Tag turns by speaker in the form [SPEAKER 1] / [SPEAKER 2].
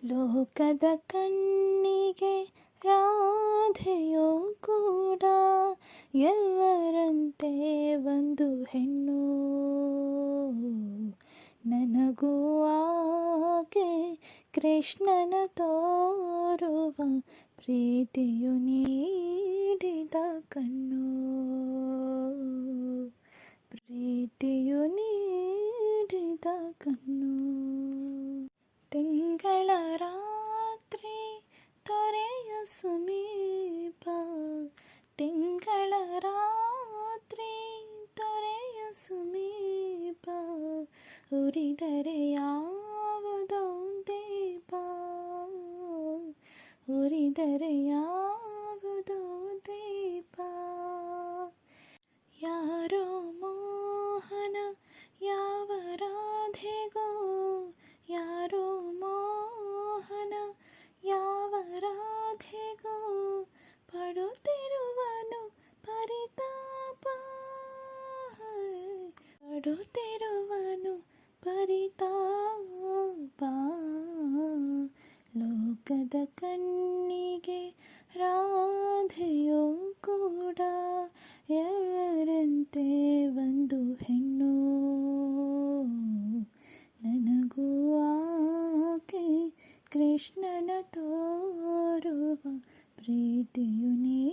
[SPEAKER 1] ಲೋಕದ ಕಣ್ಣಿಗೆ ರಾಧೆಯೋ ಕೂಡ ಎಲ್ಲರಂತೆ ಒಂದು ಹೆಣ್ಣು. ನನಗೂ ಆಕೆ ಕೃಷ್ಣನ ತೋರುವ ಪ್ರೀತಿಯು ನೀಡಿದ ಕಣ್ಣು. ಪ್ರೀತಿಯು ನೀಡಿದ ಕಣ್ಣು. ತಿಂಗಳ ರಾತ್ರಿ ತೊರೆಯ ಸಮೀಪ, ತಿಂಗಳ ರಾತ್ರಿ ತೊರೆಯ ಸಮೀಪ, ಉರಿದರೆ ಯಾವುದೋ ದೀಪ, ಉರಿದರೆ ಯಾವುದೋ ದೀಪ. ಯಾರೋ ಮೋಹನ ಯಾವ ರಾಧೆಗೋ, ಯಾರೋ ಮೋಹನ ಯಾವ ರಾಧೆಗೋ, ಪಡುತ್ತಿರುವನು ಪರಿತಾಪ, ಪಡುತ್ತಿರುವನು ಪರಿತಾಪ. ಲೋಕದ ಕಣ್ಣಿಗೆ ರಾಧೆಯೋ ಕೂಡ ಎಲ್ಲರಂತೆ ಒಂದು ಹೆಣ್ಣು. ನನಗೂ ಆಕೆ ಕೃಷ್ಣನ ತೋರುವ ಪ್ರೀತಿಯು ನೀ